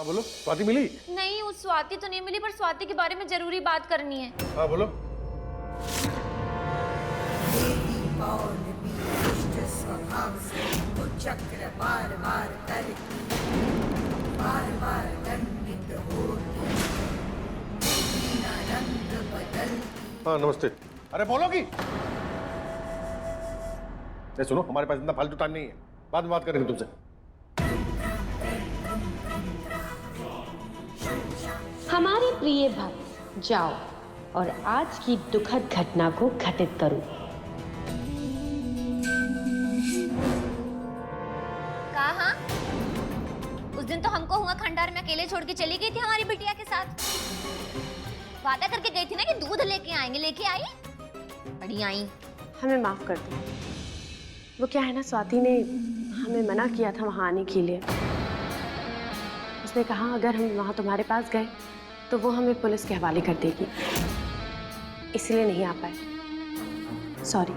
हाँ बोलो, स्वाति मिली? नहीं, उस स्वाति तो नहीं मिली, पर स्वाति के बारे में जरूरी बात करनी है। हाँ बोलो। चक्र बार बार करती, बार बार दंडित होती, रंग बदलती। हाँ नमस्ते। अरे बोलोगी? ये सुनो, हमारे पास इतना फालतू टाइम नहीं है, बाद में बात करेंगे तुमसे। हमारे प्रिय भक्त, जाओ और आज की दुखद घटना को घटित करो। कहा? उस दिन तो हमको हुआ खंडार में अकेले छोड़ के चली गई थी हमारी बिटिया के साथ। वादा करके गई थी ना कि दूध लेके आएंगे, लेके आई? बड़ी आई। हमें माफ कर दो। वो क्या है ना, स्वाति ने हमें मना किया था वहां आने के लिए। उसने कहा अगर हम वहां तुम्हारे पास गए तो वो हमें पुलिस के हवाले कर देगी, इसलिए नहीं आ पाए। सॉरी।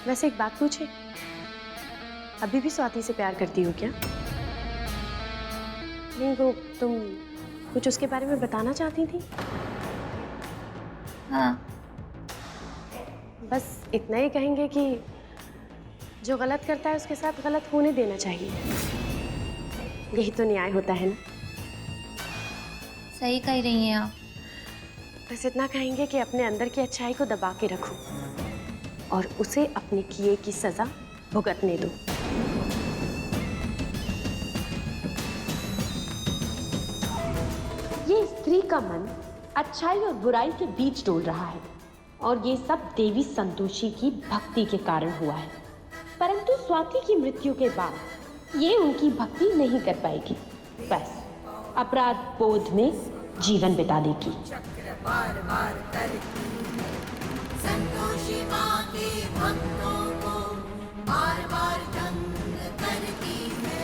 वैसे एक बात पूछे, अभी भी स्वाति से प्यार करती हो क्या? नहीं, वो तुम कुछ उसके बारे में बताना चाहती थी? हाँ। बस इतना ही कहेंगे कि जो गलत करता है उसके साथ गलत होने देना चाहिए। यही तो न्याय होता है ना। सही कह रही हैं आप। बस इतना कहेंगे कि अपने अंदर की अच्छाई को दबा के रखो और उसे अपने किए की सजा भुगतने दो। ये स्त्री का मन अच्छाई और बुराई के बीच डोल रहा है और ये सब देवी संतोषी की भक्ति के कारण हुआ है। परंतु स्वाति की मृत्यु के बाद ये उनकी भक्ति नहीं कर पाएगी, बस अपराध बोध में जीवन बिता देगी। चक्र बार बार करती, संतोषी माँ के भक्तों को बार बार तंग करती है।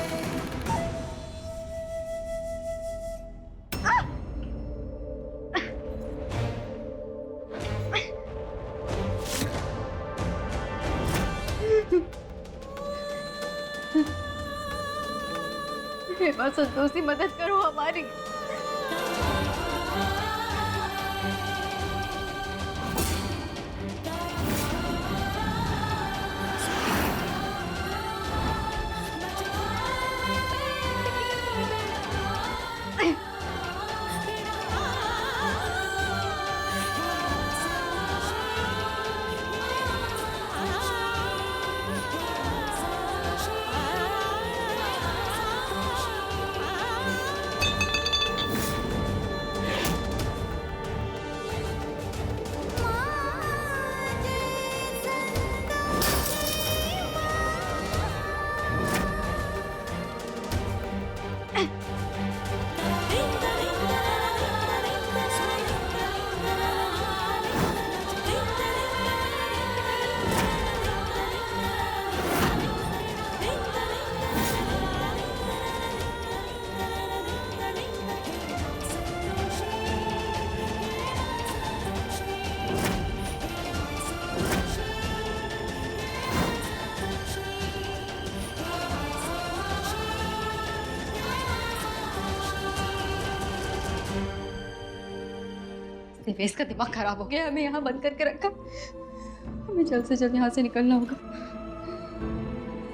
हे माँ संतोषी, मदद करो हमारी। दिवेश का दिमाग खराब हो गया, हमें यहाँ बंद करके रखा। हमें जल्द से जल्द यहाँ से निकलना होगा।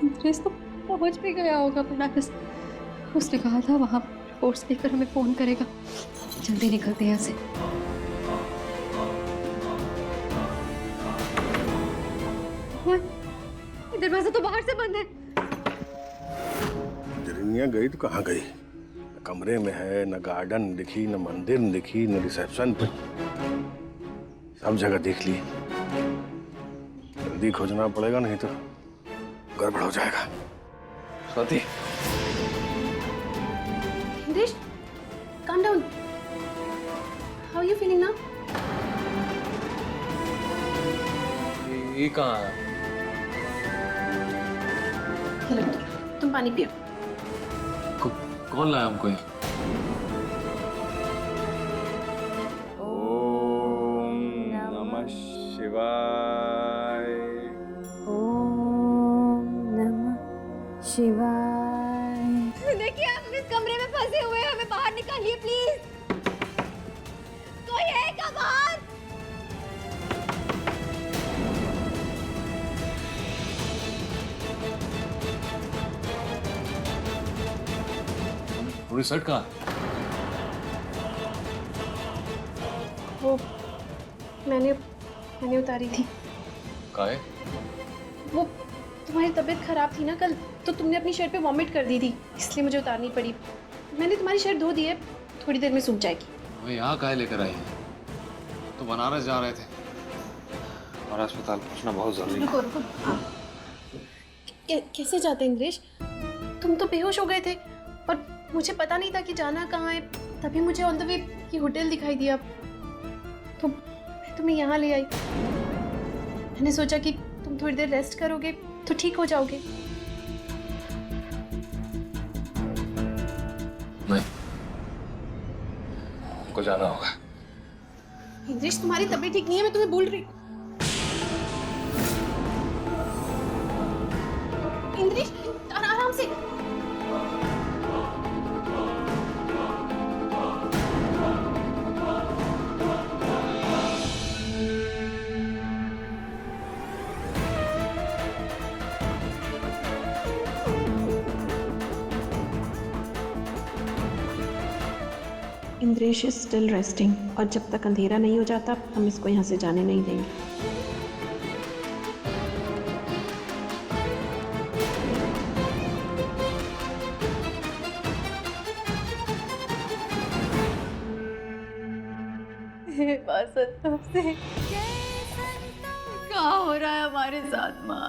दिवेश तो पहुंच भी गया होगा बनारस। उसने कहा था वहां रिपोर्ट्स देकर हमें फोन करेगा। जल्दी निकलते हैं यहाँ से। दरवाजा तो बाहर से बंद है। जरिनिया गई तो कहाँ गई? न कमरे में है, न गार्डन दिखी, न मंदिर दिखी, न रिसेप्शन पे। सब जगह देख ली। जल्दी खोजना पड़ेगा, नहीं तो गड़बड़ हो जाएगा। Swati, Hitesh, calm down. How are you feeling now? ये कहाँ है? हेलो, तुम पानी पियो। कौन लाया हमको यहाँ? ओम नमः शिवाय। ओम नमः शिवाय। देखिए, हम इस कमरे में फंसे पूरी शर्ट कहाँ? वो मैंने उतारी थी। कहाँ है? वो तुम्हारी तबीयत खराब थी ना कल, तो तुमने अपनी शर्ट पे वॉमिट कर दी थी, इसलिए मुझे उतारनी पड़ी। मैंने तुम्हारी शर्ट धो दी है, थोड़ी देर में सूख जाएगी। वो यहाँ काहे लेकर आई? तो बनारस जा रहे थे और अस्पताल पहुँचना बहुत जरूरी है। रुको रुको, कैसे जाते इंद्रेश? तुम तो बेहोश हो गए थे और मुझे पता नहीं था कि जाना कहाँ है। तभी मुझे ऑन द वे ये होटल दिखाई दिया, तो मैं तुम्हें यहाँ ले आई। मैंने सोचा कि तुम थोड़ी देर रेस्ट करोगे तो ठीक हो जाओगे। नहीं, हमको जाना होगा। इंद्रेश, तुम्हारी तबीयत ठीक नहीं है, मैं तुम्हें बोल रही हूँ। इंद्रेश, आराम से। इंद्रेश इज स्टिल रेस्टिंग, और जब तक अंधेरा नहीं हो जाता हम इसको यहाँ से जाने नहीं देंगे। क्या हो रहा है हमारे साथ माँ?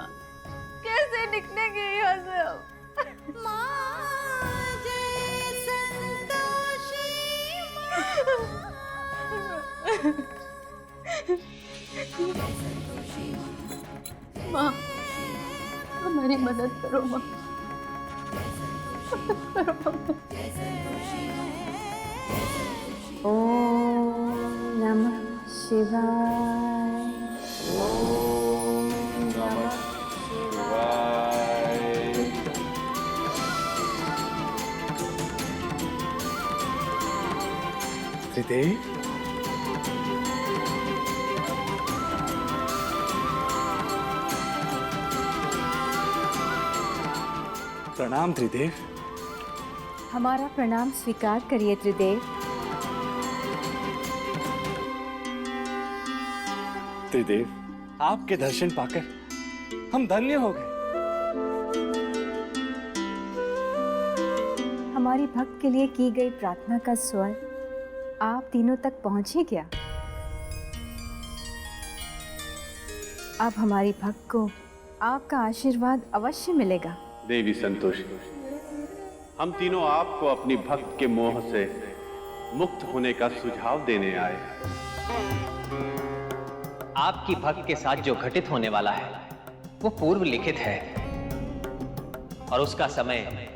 कैसे निकलेंगे यहाँ से हम? माँ, हमारी मदद करो माँ। ओम नमः शिवाय। ओम नमः शिवाय। त्रिदेवी, प्रणाम त्रिदेव। हमारा प्रणाम स्वीकार करिए त्रिदेव। त्रिदेव, आपके दर्शन पाकर हम धन्य हो गए। हमारी भक्त के लिए की गई प्रार्थना का स्वर आप तीनों तक पहुंचे क्या? अब हमारी भक्त को आपका आशीर्वाद अवश्य मिलेगा। देवी संतोषी, हम तीनों आपको अपनी भक्त के मोह से मुक्त होने का सुझाव देने आए। आपकी भक्त के साथ जो घटित होने वाला है वो पूर्व लिखित है और उसका समय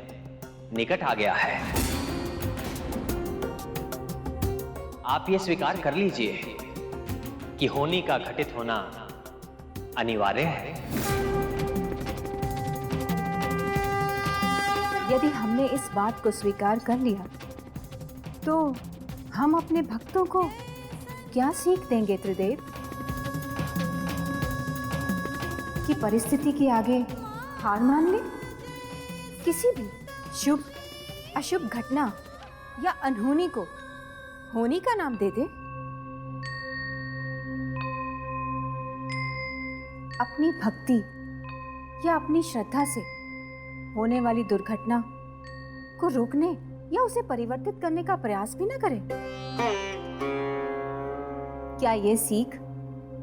निकट आ गया है। आप ये स्वीकार कर लीजिए कि होनी का घटित होना अनिवार्य है। यदि हमने इस बात को स्वीकार कर लिया तो हम अपने भक्तों को क्या सीख देंगे त्रिदेव? कि परिस्थिति के आगे हार मान ले, किसी भी शुभ अशुभ घटना या अनहोनी को होनी का नाम दे दे। अपनी भक्ति या अपनी श्रद्धा से होने वाली दुर्घटना को रोकने या उसे परिवर्तित करने का प्रयास भी न करें। क्या ये सीख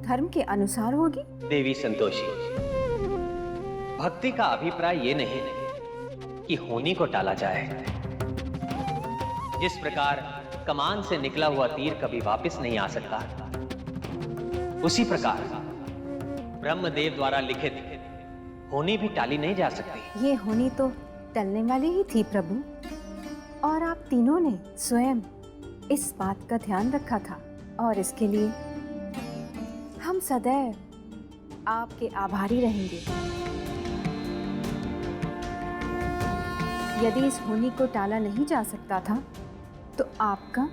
धर्म के अनुसार होगी? देवी संतोषी, भक्ति का अभिप्राय ये नहीं कि होनी को टाला जाए। जिस प्रकार कमान से निकला हुआ तीर कभी वापस नहीं आ सकता, उसी प्रकार ब्रह्मदेव द्वारा लिखित होनी भी टाली नहीं जा सकती। ये होनी तो टलने वाली ही थी प्रभु, और आप तीनों ने स्वयं इस बात का ध्यान रखा था, और इसके लिए हम सदैव आपके आभारी रहेंगे। यदि इस होनी को टाला नहीं जा सकता था तो आपका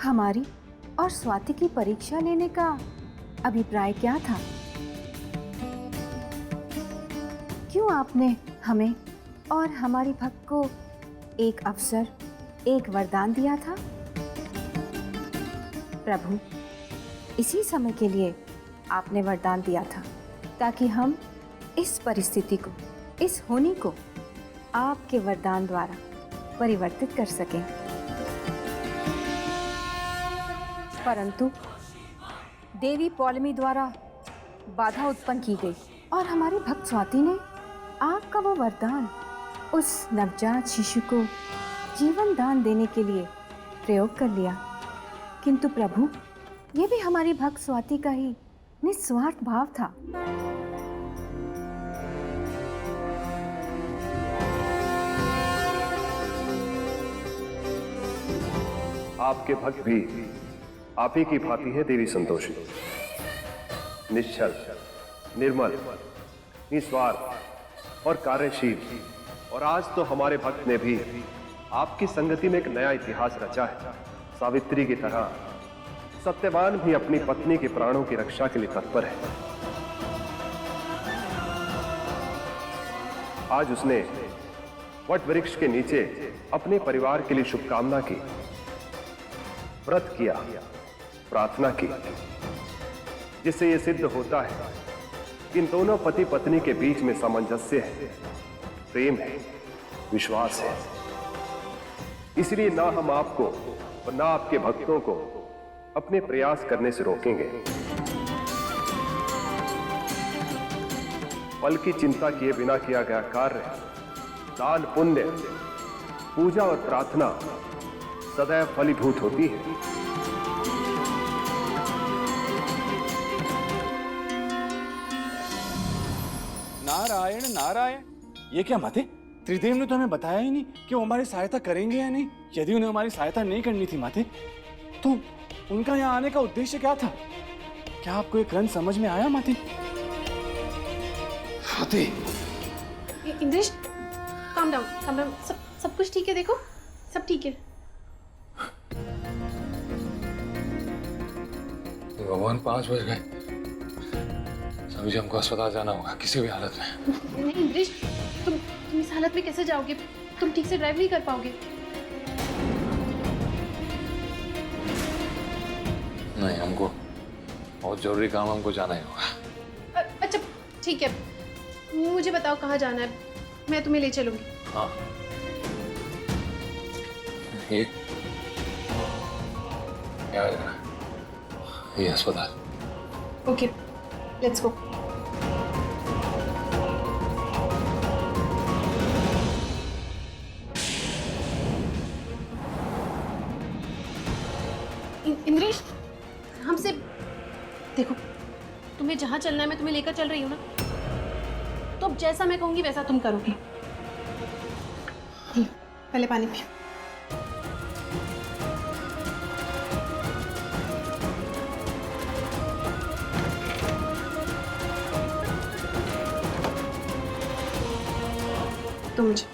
हमारी और स्वाति की परीक्षा लेने का अभिप्राय क्या था? क्यों आपने हमें और हमारी भक्त को एक अवसर एक वरदान दिया था। प्रभु, इसी समय के लिए आपने वरदान दिया था ताकि हम इस परिस्थिति को, इस होनी को आपके वरदान द्वारा परिवर्तित कर सकें। परंतु देवी पौलमी द्वारा बाधा उत्पन्न की गई और हमारी भक्त स्वाति ने आपका वो वरदान उस नवजात शिशु को जीवन दान देने के लिए प्रयोग कर लिया। किंतु प्रभु, ये भी हमारी भक्त स्वाति का ही निस्वार्थ भाव था। आपके भक्त भी आप ही की भांति है देवी संतोषी, निश्चल, निर्मल, निस्वार्थ और कार्यशील। और आज तो हमारे भक्त ने भी आपकी संगति में एक नया इतिहास रचा है। सावित्री की तरह सत्यवान भी अपनी पत्नी के प्राणों की रक्षा के लिए तत्पर है। आज उसने वट वृक्ष के नीचे अपने परिवार के लिए शुभकामना की, व्रत किया, प्रार्थना की, जिससे यह सिद्ध होता है कि इन दोनों पति पत्नी के बीच में सामंजस्य है, प्रेम है, विश्वास है। इसलिए ना हम आपको और ना आपके भक्तों को अपने प्रयास करने से रोकेंगे। फल की चिंता किए बिना किया गया कार्य, दान, पुण्य, पूजा और प्रार्थना सदैव फलीभूत होती है। नारायण नारायण। ये क्या माते, त्रिदेव ने तो हमें बताया ही नहीं कि वो हमारी सहायता करेंगे या नहीं। यदि उन्हें हमारी सहायता नहीं करनी थी माते, तो उनका यहाँ आने का उद्देश्य क्या था? क्या आपको एक रंज समझ में आया माते? माते, इंद्रेश, काम डाउन। सब कुछ ठीक है, देखो सब ठीक है। भगवान 5 बज गए। अभी हमको अस्पताल जाना होगा किसी भी हालत में। नहीं इंद्रेश, तुम इस हालत में कैसे जाओगे? तुम ठीक से ड्राइव नहीं कर पाओगे। नहीं, हमको बहुत जरूरी काम, हमको जाना ही होगा। अच्छा ठीक है, मुझे बताओ कहाँ जाना है, मैं तुम्हें ले चलूंगी। हाँ, ये क्या है? ये अस्पताल। Okay, let's go. इंद्रेश, हमसे देखो, तुम्हें जहां चलना है मैं तुम्हें लेकर चल रही हूँ ना, तो अब जैसा मैं कहूंगी वैसा तुम करोगे। पहले पानी पियो। तो मुझे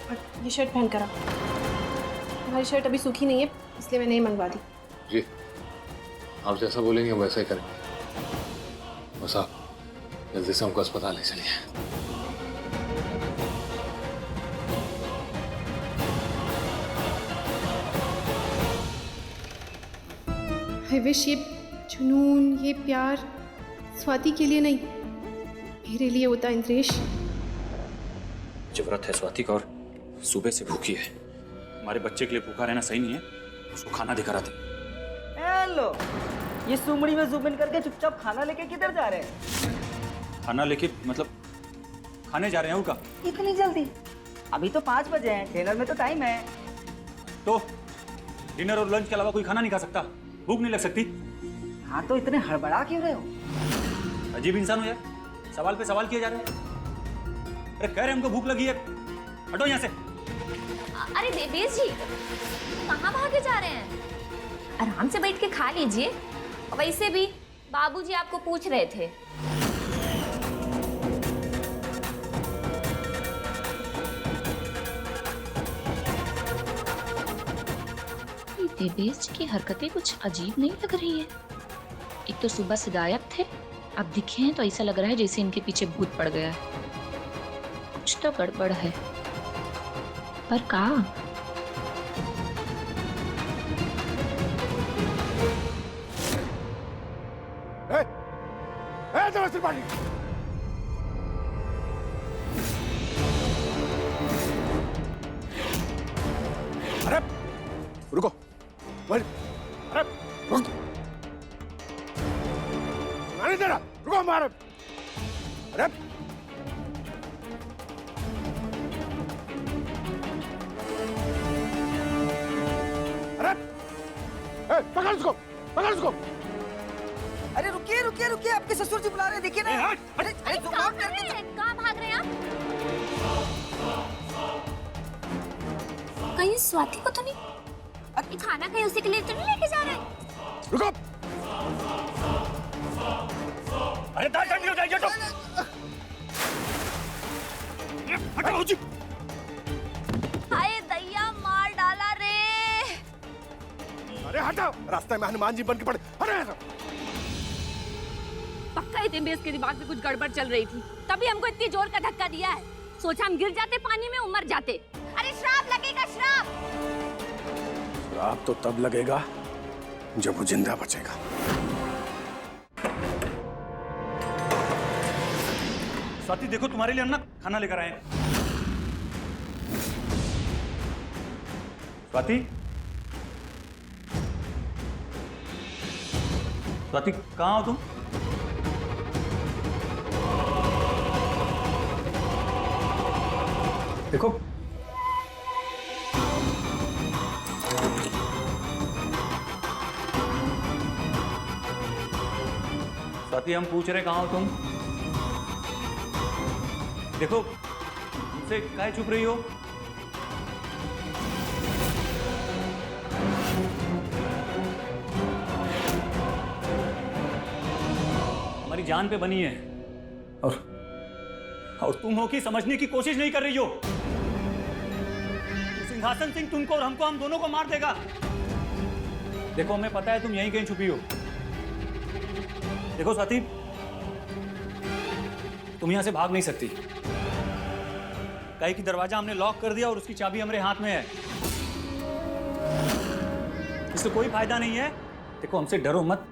और ये शर्ट पहन कर आओ। तुम्हारी शर्ट अभी सूखी नहीं है, इसलिए मैं नहीं मंगवा दी। जी, आप जैसा बोलेंगे वैसा ही करेंगे। बस आप जल्दी से हमको अस्पताल ले चलिए। आई विश ये जुनून, ये प्यार स्वाति के लिए नहीं, मेरे लिए होता। इंद्रेश, जो व्रत है स्वाति का और सुबह से भूखी है। हमारे बच्चे के लिए भूखा रहना सही नहीं है, उसको खाना दिखा रहा था। हेलो, ये सुमड़ी में जूम इन करके चुपचाप खाना लेके किधर जा रहे हैं? खाना लेके मतलब खाने जा रहे हैं का? इतनी जल्दी? अभी तो 5 बजे हैं, डिनर में तो टाइम है। तो डिनर और लंच के अलावा कोई खाना नहीं खा सकता? भूख नहीं लग सकती? हाँ, तो इतने हड़बड़ा क्यों रहे हो? अजीब इंसान हो यार, सवाल पे सवाल किए जा रहे हैं। अरे कह रहे हमको भूख लगी है, हटो यहाँ से। अरे देवेश जी, कहाँ भागे जा रहे हैं? आराम से बैठ के खा लीजिए। वैसे भी बाबूजी आपको पूछ रहे थे। देवेश की हरकतें कुछ अजीब नहीं लग रही है। एक तो सुबह से गायब थे, अब दिखे हैं तो ऐसा लग रहा है जैसे इनके पीछे भूत पड़ गया है। कुछ तो गड़बड़ है, पर कहाँ? पानी। अरे रुको, अरे रुक, नहीं दे रहा, रुको हमारे। अरे पकड़ उसको, पकड़ उसको। अरे रुकिए रुकिए रुकिए, आपके ससुर जी बुला रहे हैं, देखिए ना। अरे कहाँ भाग रहे हैं आप? कहीं स्वाति को तो नहीं, ये खाना कहीं उसी के लिए तो नहीं लेके जा रहे? रुको। अरे दाल ठंडी हो जाएगी तो। हटाओ जी। हाय दैया, मार डाला रे। अरे हटाओ, रास्ते में हनुमान जी बन के पड़े। अरे पक्का इतने के दिमाग में कुछ गड़बड़ चल रही थी, तभी हमको इतनी जोर का धक्का दिया है। सोचा हम गिर जाते पानी में, मर जाते। अरे श्राप लगेगा, श्राप। श्राप तो तब लगेगा जब वो जिंदा बचेगा। स्वाति देखो, तुम्हारे लिए हम ना खाना लेकर आए हैं। स्वाति, स्वाति कहाँ हो तुम? देखो स्वाति, हम पूछ रहे कहाँ हो तुम? देखो, हमसे काहे चुप रही हो? हमारी जान पे बनी है और तुम हो कि समझने की कोशिश नहीं कर रही हो। सिंहासन सिंह तुमको और हमको, हम दोनों को मार देगा। देखो, हमें पता है तुम यहीं कहीं छुपी हो। देखो स्वाति, तुम यहां से भाग नहीं सकती। कहीं की दरवाजा हमने लॉक कर दिया और उसकी चाबी हमारे हाथ में है। इससे कोई फायदा नहीं है। देखो, हमसे डरो मत,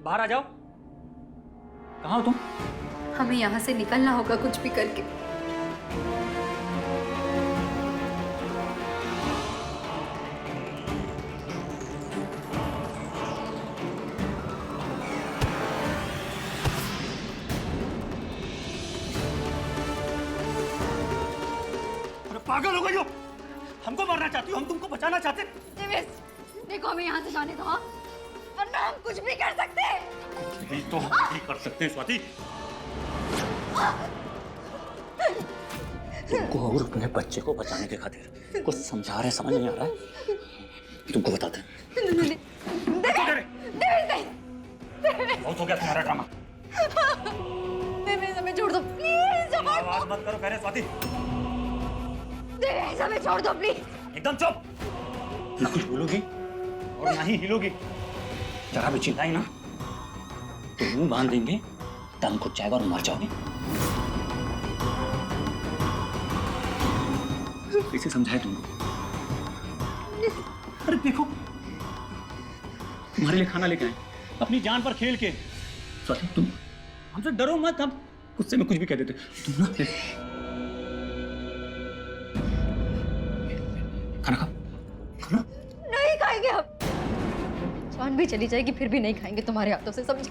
बाहर आ जाओ। कहाँ हो तुम? हमें यहाँ से निकलना होगा कुछ भी करके। पागल हो गई हो? हमको मारना चाहती हो? हम तुमको बचाना चाहते। देखो, हमें यहाँ से जाने दो, वरना हम कुछ भी कर सकते हैं। नहीं तो हम भी कर सकते हैं स्वाति। तुमको और अपने बच्चे को बचाने के खातिर कुछ समझा रहे, समझ नहीं आ रहा है? तुमको बताते हैं। बहुत हो गया तुम्हारा ड्रामा। हमें छोड़ दो प्लीज। आवाज मत करो, कह रहे स्वाति। हमें छोड़ दो प्लीज। एकदम चुप। ना कुछ बोलोगी और ना ही हिलोगी। जरा भी चिल्लाई ना तो मुंह बांध देंगे, दम घुट जाएगा और मर जाओगे। कैसे समझाए तुमको? अरे देखो, तुम्हारे लिए खाना लेके आए, अपनी जान पर खेल के। स्वाति, तुम हमसे डरो मत। हम गुस्से में कुछ भी कह देते। तुम ना खाना खाओ। खाना नहीं खाएंगे हम। जान भी चली जाएगी फिर भी नहीं खाएंगे तुम्हारे हाथों से, समझे?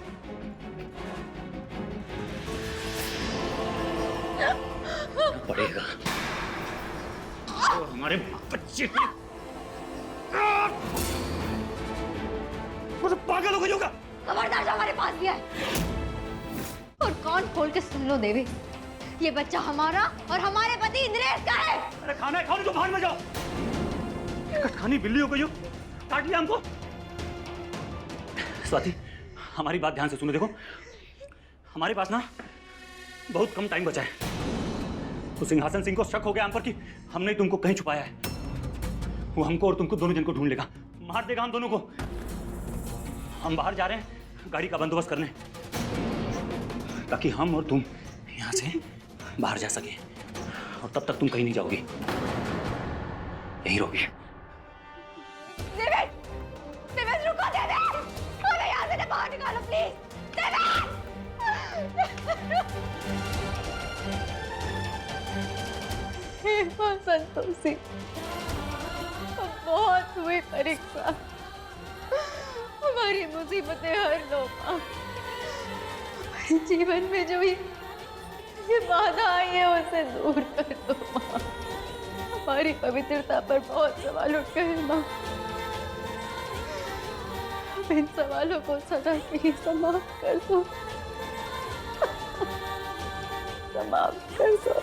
पड़ेगा और हमारे बच्चे पागल हो गई होगा। खबरदार, जो हमारे पास भी है। और कान खोल के सुन लो देवी, ये बच्चा हमारा और हमारे पति इंद्रेश का है। अरे खाना खाओ तो बाहर में जाओ। कटखानी बिल्ली हो गई हो, काट लिया हमको। स्वाति, हमारी बात ध्यान से सुनो। देखो, हमारे पास ना बहुत कम टाइम बचा है। तो सिंहासन सिंह को शक हो गया हम पर कि हमने तुमको कहीं छुपाया है। वो हमको और तुमको दोनों जन को ढूंढ लेगा, मार देगा हम दोनों को। हम बाहर जा रहे हैं गाड़ी का बंदोबस्त करने, ताकि हम और तुम यहाँ से बाहर जा सके। और तब तक तुम कहीं नहीं जाओगी, यहीं रहोगी। रुको, हमें यहाँ से बाहर निकालो प्लीज। हे मां संतोषी, अब बहुत हुई परीक्षा, हमारी मुसीबतें हर लो मां। हमारे जीवन में जो ये बाधा आई है उसे दूर कर दो मां। हमारी पवित्रता पर बहुत सवाल उठ गए मां। अब इन सवालों को सदा के लिए समाप्त कर दो, समाप्त कर दो।